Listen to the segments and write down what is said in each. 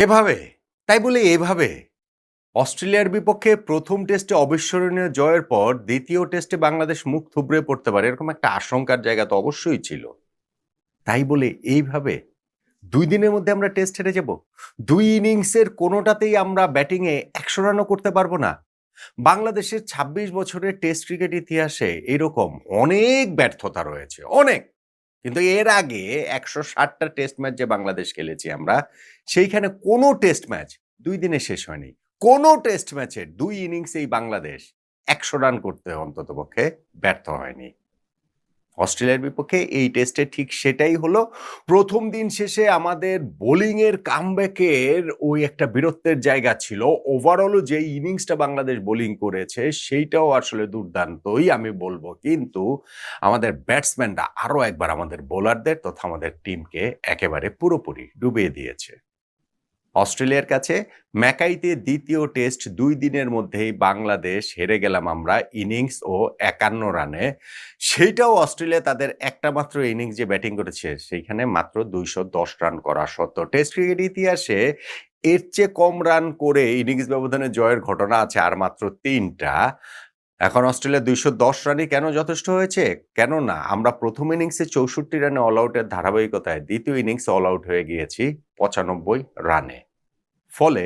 এভাবে, তাই বলে এভাবে অস্ট্রেলিয়ার বিপক্ষে প্রথম টেস্টে অবিস্মরণীয় জয়ের পর দ্বিতীয় টেস্টে বাংলাদেশ মুখ থুবড়ে পড়তে পারে এরকম একটা আশঙ্কার জায়গা তো অবশ্যই ছিল। তাই বলে এইভাবে ২ দিনের মধ্যে আমরা টেস্ট হেরে যাব? ২ ইনিংসের কোনোটাতেই আমরা ব্যাটিংয়ে ১০০ রানও করতে পারবো না। বাংলাদেশের ২৬ বছরের টেস্ট ক্রিকেট ইতিহাসে এরকম অনেক ব্যর্থতা রয়েছে, অনেক। কিন্তু এর আগে ১৬০ টা টেস্ট ম্যাচ যে বাংলাদেশ খেলেছি আমরা, সেইখানে কোনো টেস্ট ম্যাচ ২ দিনে শেষ হয়নি। কোনো টেস্ট ম্যাচের ২ ইনিংসেই বাংলাদেশ ১০০ রান করতে অন্ততপক্ষে ব্যর্থ হয়নি। অস্ট্রেলিয়ার বিপক্ষে এই টেস্টে ঠিক সেটাই হলো। প্রথম দিন শেষে আমাদের বোলিংয়ের কামব্যাকের ওই একটা বীরত্বের জায়গা ছিল। ওভারঅলও যে ইনিংসটা বাংলাদেশ বোলিং করেছে সেইটাও আসলে দুর্দান্তই আমি বলব। কিন্তু আমাদের ব্যাটসম্যানরা আরো একবার আমাদের বোলারদের তথা আমাদের টিমকে একেবারে পুরোপুরি ডুবিয়ে দিয়েছে। অস্ট্রেলিয়ার কাছে ম্যাকাইতে দ্বিতীয় টেস্ট ২ দিনের মধ্যেই বাংলাদেশ হেরে গেলাম আমরা ইনিংস ও ৫১ রানে। সেইটাও অস্ট্রেলিয়া তাদের একটা মাত্র ইনিংস যে ব্যাটিং করেছে সেইখানে মাত্র ২১০ রান করা সত্ত্বেও। টেস্ট ক্রিকেট ইতিহাসে এর চেয়ে কম রান করে ইনিংস ব্যবধানে জয়ের ঘটনা আছে আর মাত্র ৩ টা। এখন অস্ট্রেলিয়া ২১০ রানই কেন যথেষ্ট হয়েছে? কেননা আমরা প্রথম ইনিংসে ৬৪ রানে অল আউটের ধারাবাহিকতায় দ্বিতীয় ইনিংসে অল আউট হয়ে গিয়েছি ৯৫ রানে। ফলে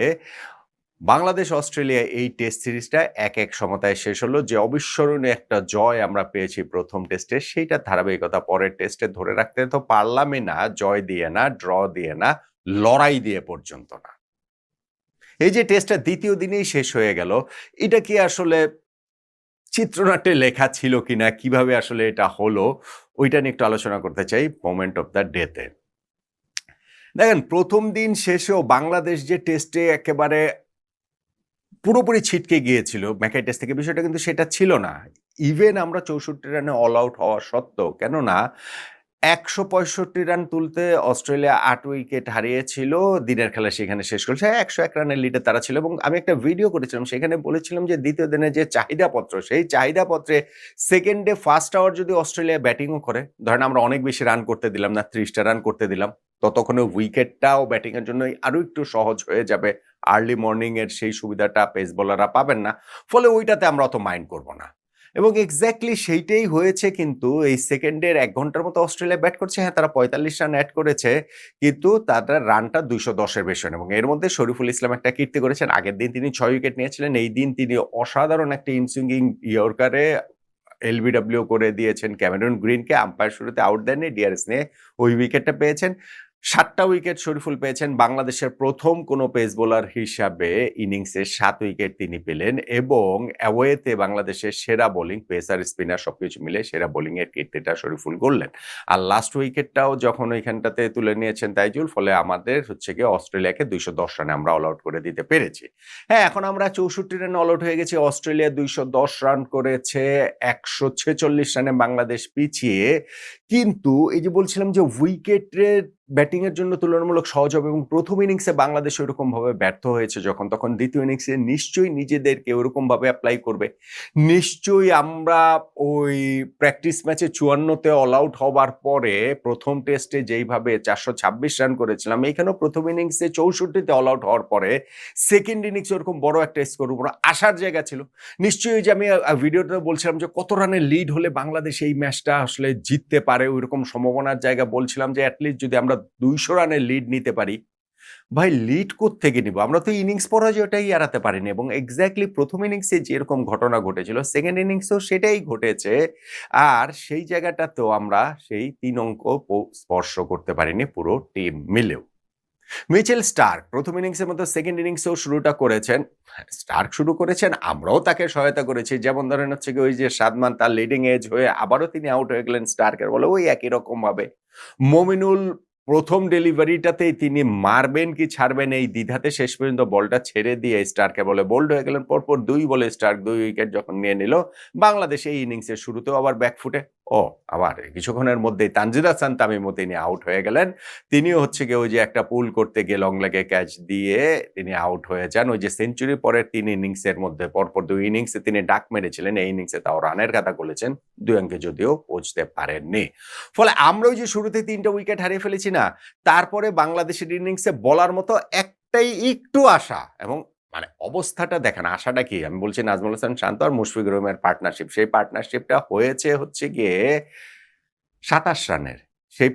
বাংলাদেশ অস্ট্রেলিয়া এই টেস্ট সিরিজটা ১-১ সমতায় শেষ হলো। যে অবিস্মরণীয় একটা জয় আমরা পেয়েছি প্রথম টেস্টে সেইটার ধারাবাহিকতা পরের টেস্টে ধরে রাখতে তো পারলামই না, জয় দিয়ে না, ড্র দিয়ে না, লড়াই দিয়ে পর্যন্ত না। এই যে টেস্টটা দ্বিতীয় দিনেই শেষ হয়ে গেল, এটা কি আসলে চিত্রনাট্যে লেখা ছিল কিনা, কিভাবে আসলে এটা হলো, ওইটা নিয়ে একটু আলোচনা করতে চাই মোমেন্ট অফ দ্য ডেতে। দেখেন, প্রথম দিন শেষেও বাংলাদেশ যে টেস্টে একেবারে পুরোপুরি ছিটকে গিয়েছিল ম্যাকাই টেস্ট থেকে, বিষয়টা কিন্তু সেটা ছিল না। ইভেন আমরা ৬৪ রানে অল আউট হওয়া সত্ত্বেও, কেননা ১৬৫ রান তুলতে অস্ট্রেলিয়া ৮ উইকেট হারিয়েছিল। দিনের খেলা সেখানে শেষ করেছে। ১০১ রানের লিডে তারা ছিল এবং আমি একটা ভিডিও করেছিলাম। সেখানে বলেছিলাম যে দ্বিতীয় দিনে যে চাহিদাপত্র, সেই চাহিদাপত্রে সেকেন্ডে ফার্স্ট আওয়ার যদি অস্ট্রেলিয়া ব্যাটিংও করে, ধরেন আমরা অনেক বেশি রান করতে দিলাম না, ৩০ টা রান করতে দিলাম। ততক্ষণে উইকেটটাও ব্যাটিং এর জন্য আরো একটু সহজ হয়ে যাবে। আর্লি মর্নিং এর সেই সুবিধাটা পেস বোলাররা পাবেন না। ফলে ওইটাতে আমরা অত মাইন্ড করব না। এবং এক্সাক্টলি সেইটাই হয়েছে, কিন্তু এই সেকেন্ডের ১ ঘন্টার মতো অস্ট্রেলিয়া ব্যাট করছে। হ্যাঁ, তারা ৪৫ রান এড করেছে, কিন্তু তাদের রানটা ২১০ এর বেশি এবং এর মধ্যে শরীফুল ইসলাম একটা কীর্তি করেছেন। আগের দিন তিনি ৬ উইকেট নিয়েছিলেন। এই দিন তিনি অসাধারণ একটা ইনসুইঙ্গিং ইয়র্কারে এলবিডব্লিউ করে দিয়েছেন ক্যামেরন গ্রিনকে। আম্পায়ার শুরুতে আউট দেননি, ডিআরএস নিয়ে ওই উইকেটটা পেয়েছেন। ৭ টা উইকেট শরীফুল পেয়েছেন। বাংলাদেশের প্রথম কোনো পেস বোলার হিসাবে ইনিংসে ৭ উইকেট তিনি পেলেন এবং অ্যাওয়েতে বাংলাদেশের সেরা বোলিং, পেসার, স্পিনার সবকিছু মিলে সেরা বোলিং এর কীর্তিটা শরীফুল গড়লেন। আর লাস্ট উইকেটটাও যখন ওইখানটাতে তুলে নিয়েছেন তাইজুল, ফলে আমাদের হচ্ছে গিয়ে অস্ট্রেলিয়াকে ২১০ রানে আমরা অল আউট করে দিতে পেরেছি। হ্যাঁ, এখন আমরা ৬৪ রানে অল আউট হয়ে গেছি। অস্ট্রেলিয়া ২১০ রান করেছে, ১৪৬ রানে বাংলাদেশ পিছিয়ে। কিন্তু এই যে বলছিলাম যে উইকেটের ব্যাটিং এর জন্য তুলনামূলক সহজ হবে এবং প্রথম ইনিংসে বাংলাদেশ ওইরকম ভাবে ব্যর্থ হয়েছে যখন, তখন দ্বিতীয় ইনিংসে নিশ্চয়ই নিজেদেরকে ওরকম ভাবে অ্যাপ্লাই করবে। নিশ্চয়ই আমরা ওই প্র্যাকটিস ম্যাচে ৫৪ তে অল আউট হবার পরে প্রথম টেস্টে যেইভাবে ৪২৬ রান করেছিলাম, এইখানেও প্রথম ইনিংসে ৬৪ তে অল আউট হওয়ার পরে সেকেন্ড ইনিংসে ওরকম বড় একটা স্কোর উপর আসার জায়গা ছিল। নিশ্চয়ই যে আমি ভিডিওতে বলছিলাম যে কত রানের লিড হলে বাংলাদেশ এই ম্যাচটা আসলে জিততে পারে, ওইরকম সম্ভাবনার জায়গা বলছিলাম যে অ্যাটলিস্ট যদি আমরা ২০০ রানের লিড নিতে পারি। ভাই, লিড কোত্থেকে নিব? আমরা তো ইনিংস পরাজয়টাই এড়াতে পারিনি এবং এক্সাক্টলি প্রথম ইনিংসে যেরকম ঘটনা ঘটেছিল সেকেন্ড ইনিংসেও সেটাই ঘটেছে। আর সেই জায়গাটাতেও আমরা সেই ৩ অঙ্ক স্পর্শ করতে পারিনি পুরো টিম মিলেও। মিচেল স্টার্ক প্রথম ইনিংসের মতো সেকেন্ড ইনিংসেও শুরুটা করেছেন। স্টার্ক শুরু করেছেন, আমরাও তাকে সহায়তা করেছি। যেমন ধরেন হচ্ছে গিয়ে ওই যে সাদমান তার লিডিং এজ হয়ে আবারও তিনি আউট হয়ে গেলেন স্টার্কের বলে ওই একই রকম ভাবে। মমিনুল প্রথম ডেলিভারিটাতেই তিনি মারবেন কি ছাড়বেন এই দ্বিধাতে শেষ পর্যন্ত বলটা ছেড়ে দিয়ে স্টার্কে বলে বোল্ড হয়ে গেলেন। পরপর ২ বলে স্টার্ক ২ উইকেট যখন নিয়ে নিল, বাংলাদেশ এই ইনিংসের শুরুতেও আবার ব্যাকফুটে। আবার কিছুক্ষণের মধ্যেই তানজিদ হাসান তামিমও তিনি আউট হয়ে গেলেন। তিনিও হচ্ছে গিয়ে ওই যে একটা পুল করতে গিয়ে লং লেগে ক্যাচ দিয়ে তিনি আউট হয়ে যান। ওই যে সেঞ্চুরি পরের ৩ ইনিংসের মধ্যে পরপর ২ ইনিংসে তিনি ডাক মেরেছিলেন, এই ইনিংসে তাও রানের খাতা খুলেছেন। ২ অঙ্কে যদিও পৌঁছতে পারেননি। ফলে আমরা ওই যে শুরুতে ৩ টা উইকেট হারিয়ে ফেলেছি না, তারপরে বাংলাদেশের ইনিংসে বলার মতো অনেকটাই একটু আশা এবং মানে অবস্থাটা দেখেন আশাটা কি আমি বলছি নাজমুল হাসান শান্ত আর মুশফিকুর রহিমের পার্টনারশিপ সেই পার্টনারশিপটা হয়েছে হচ্ছে গিয়ে ২৭ রানের সেই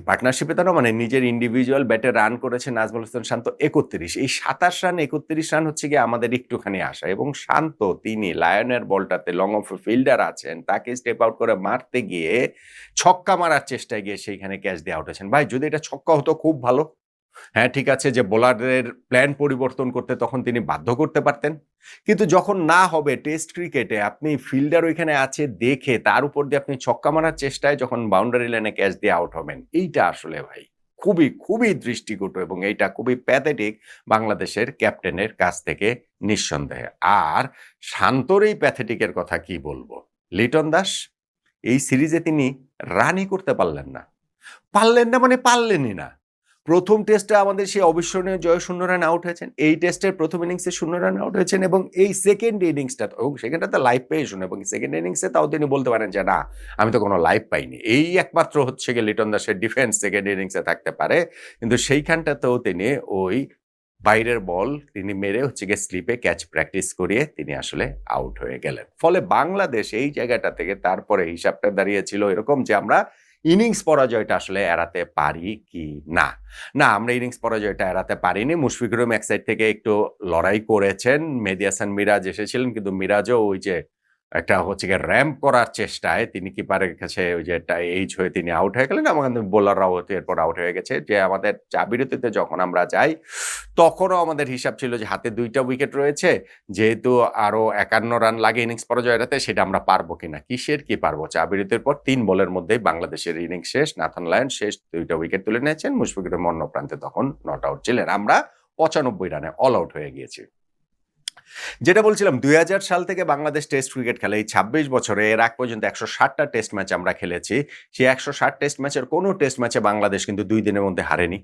পার্টনারশিপে তো না মানে নিজের ইন্ডিভিজুয়াল ব্যাটে রান করেছে নাজমুল হাসান শান্ত ৩১ এই ২৭ রান ৩১ রান হচ্ছে গিয়ে আমাদের একটুখানি আশা এবং শান্ত তিনি লায়নের বলটাতে লং অফ ফিল্ডার আছেন তাকে স্টেপ আউট করে মারতে গিয়ে ছক্কা মারার চেষ্টায় গিয়ে সেইখানে ক্যাচ দিয়ে আউট হয়েছেন ভাই যদি এটা ছক্কা হতো খুব ভালো হ্যাঁ, ঠিক আছে যে বোলারদের প্ল্যান পরিবর্তন করতে তখন তিনি বাধ্য করতে পারতেন। কিন্তু যখন না হবে টেস্ট ক্রিকেটে আপনি ফিল্ডার ওইখানে আছে দেখে তার উপর দিয়ে আপনি ছক্কা মারার চেষ্টায় যখন বাউন্ডারি লাইনে ক্যাচ দিয়ে আউট হবেন, এইটা আসলে ভাই খুবই, খুবই দৃষ্টিকটু এবং এইটা খুবই প্যাথেটিক বাংলাদেশের ক্যাপ্টেনের কাছ থেকে নিঃসন্দেহে। আর শান্তর এই প্যাথেটিকের কথা কি বলবো? লিটন দাস এই সিরিজে তিনি রানই করতে পারলেন না। পারলেন না মানে পারলেনই না। প্রথম টেস্টে আমাদের সেই অবিস্মরণীয় জয়ে ০ রানে আউট হয়েছেন। এই টেস্টের প্রথম ইনিংসে ০ রানে আউট হয়েছেন এবং এই সেকেন্ড ইনিংসটা এবং সেখানটাতে লাইভ পেয়ে শুনে এবং সেকেন্ড ইনিংসে তাও তিনি বলতে পারেন যে, "না, আমি তো কোনো লাইভ পাইনি।" এই একমাত্র হচ্ছে গিয়ে লিটন দাসের ডিফেন্স সেকেন্ড ইনিংসে থাকতে পারে। কিন্তু সেইখানটাতেও তিনি ওই বাইরের বল তিনি মেরে হচ্ছে গিয়ে স্লিপে ক্যাচ প্র্যাকটিস করিয়ে তিনি আসলে আউট হয়ে গেলেন। ফলে বাংলাদেশ এই জায়গাটা থেকে তারপরে হিসাবটা দাঁড়িয়েছিল এরকম যে আমরা ইনিংস পরাজয়টা আসলে এড়াতে পারি কি না? না, আমরা ইনিংস পরাজয়টা এড়াতে পারিনি। মুশফিকুর রহিম এক সাইড থেকে একটু লড়াই করেছেন। মেহেদী হাসান মিরাজ এসেছিলেন কিন্তু মিরাজও ওই যে একটা হচ্ছে গিয়ে র‍্যাম্প করার চেষ্টায় তিনি কিপারের কাছে ওই যে এইজ হয়ে তিনি আউট হয়ে গেলেন। আমাদের বোলাররাও এরপর আউট হয়ে গেছে। যে আমাদের চা বিরতিতে যখন আমরা যাই তখনও আমাদের হিসাব ছিল যে হাতে ২ টা উইকেট রয়েছে। যেহেতু আরো ৫১ রান লাগে ইনিংস পরাজয় এড়াতে সেটা আমরা পারবো কিনা? কিসের কি পারবো? চা বিরতির পর ৩ বলের মধ্যেই বাংলাদেশের ইনিংস শেষ। নাথান লায়ন শেষ ২ টা উইকেট তুলে নিয়েছেন। মুশফিকুর রহিম অন্য প্রান্তে তখন নট আউট ছিলেন। আমরা ৯৫ রানে অল আউট হয়ে গিয়েছি। যেটা বলছিলাম ২০০০ সাল থেকে বাংলাদেশ টেস্ট ক্রিকেট খেলে এই ২৬ বছরে এর আগ পর্যন্ত ১৬০ টা টেস্ট ম্যাচ আমরা খেলেছি। সেই ১৬০ টেস্ট ম্যাচের কোনো টেস্ট ম্যাচে বাংলাদেশ কিন্তু ২ দিনের মধ্যে হারেনি।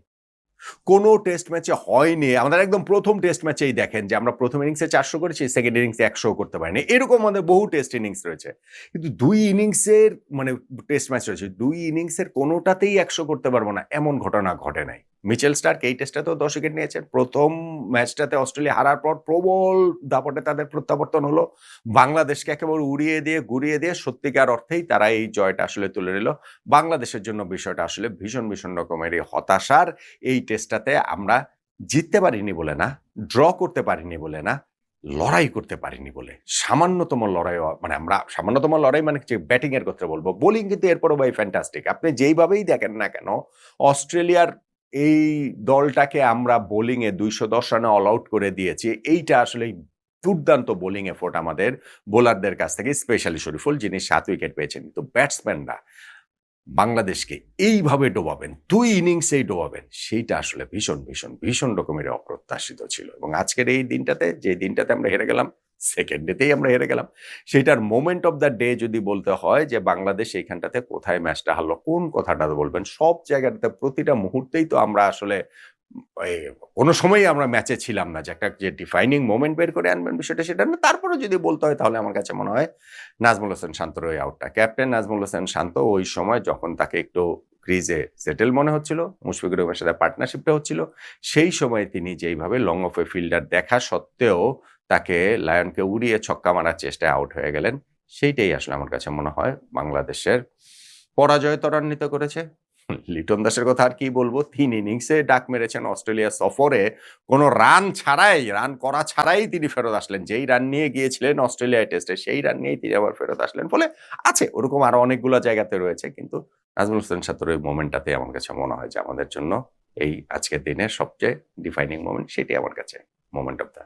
কোনো টেস্ট ম্যাচে হয়নি। আমাদের একদম প্রথম টেস্ট ম্যাচেই দেখেন যে আমরা প্রথম ইনিংসে ৪০০ করেছি, সেকেন্ড ইনিংসে ১০০ করতে পারিনি। এরকম আমাদের বহু টেস্ট ইনিংস রয়েছে। কিন্তু ২ ইনিংসের মানে টেস্ট ম্যাচ রয়েছে। ২ ইনিংসের কোনোটাতেই ১০০ করতে পারবো না এমন ঘটনা ঘটে নাই। মিচেল স্টার্ক এই টেস্টটাতেও ১০ উইকেট নিয়েছেন। প্রথম ম্যাচটাতে অস্ট্রেলিয়া হারার পর প্রবল দাপটে তাদের প্রত্যাবর্তন হলো। বাংলাদেশকে একেবারে উড়িয়ে দিয়ে, গুড়িয়ে দিয়ে সত্যিকার অর্থেই তারা এই জয়টা আসলে তুলে নিল। বাংলাদেশের জন্য বিষয়টা আসলে ভীষণ, ভীষণ রকমেরই হতাশার। এই টেস্টটাতে আমরা জিততে পারিনি বলে না, ড্র করতে পারিনি বলে না, লড়াই করতে পারিনি বলে। সামান্যতম লড়াইও মানে আমরা সামান্যতম লড়াই মানে যে ব্যাটিং এর কথা বলব। বোলিং কিন্তু এরপরও ভাই ফ্যান্টাস্টিক। আপনি যেইভাবেই দেখেন না কেন অস্ট্রেলিয়ার এই দলটাকে আমরা বোলিং এ ২১০ রানে অল আউট করে দিয়েছি। এইটা আসলেই দুর্দান্ত বোলিং এফোর্ট আমাদের বোলারদের কাছ থেকে স্পেশালি শরীফুল যিনি ৭ উইকেট পেয়েছেন। কিন্তু ব্যাটসম্যানরা বাংলাদেশকে এইভাবে ডোবাবেন, ২ ইনিংসেই ডোবাবেন, সেইটা আসলে ভীষণ, ভীষণ, ভীষণ রকমের অপ্রত্যাশিত ছিল। এবং আজকের এই দিনটাতে যে দিনটাতে আমরা হেরে গেলাম, সেকেন্ড ডেতেই আমরা হেরে গেলাম। সেটার মোমেন্ট অফ দ্য ডে যদি বলতে হয় যে বাংলাদেশ এইখানটাতে কোথায় ম্যাচটা হারলো, কোন কথাটা বলবেন? সব জায়গাটাতে প্রতিটা মুহূর্তেই তো আমরা আসলে এ কোনো সময়ই আমরা ম্যাচে ছিলাম না যে একটা যে ডিফাইনিং মোমেন্ট বের করে আনবেন বিষয়টা সেটা না। তারপরেও যদি বলতে হয় তাহলে আমার কাছে মনে হয় নাজমুল হাসান শান্তর ওই আউটটা। ক্যাপ্টেন নাজমুল হাসান শান্ত ওই সময় যখন তাকে একটু ক্রিজে সেটেল মনে হচ্ছিল, মুশফিকুর রহিমের সাথে পার্টনারশিপটা হচ্ছিল, সেই সময়ে তিনি যেইভাবে লং অফ এ ফিল্ডার দেখা সত্ত্বেও তাকে লায়নকে উড়িয়ে ছক্কা মারার চেষ্টায় আউট হয়ে গেলেন। সেইটাই আসলে আমার কাছে মনে হয় বাংলাদেশের পরাজয় ত্বরান্বিত করেছে। লিটন দাসের কথা আর কি বলবো? ৩ ইনিংসে ডাক মেরেছেন অস্ট্রেলিয়া সফরে। কোন রান ছাড়াই, রান করা ছাড়াই তিনি ফেরত আসলেন। যেই রান নিয়ে গিয়েছিলেন অস্ট্রেলিয়া টেস্টে সেই রান নিয়েই তিনি আবার ফেরত আসলেন। ফলে আছে ওরকম আরো অনেকগুলো জায়গাতে রয়েছে। কিন্তু নাজমুল হোসেন শান্তর ওই মোমেন্টটাতে আমার কাছে মনে হয় যে আমাদের জন্য এই আজকের দিনের সবচেয়ে ডিফাইনিং মোমেন্ট সেটাই আমার কাছে মোমেন্ট অফ দ্য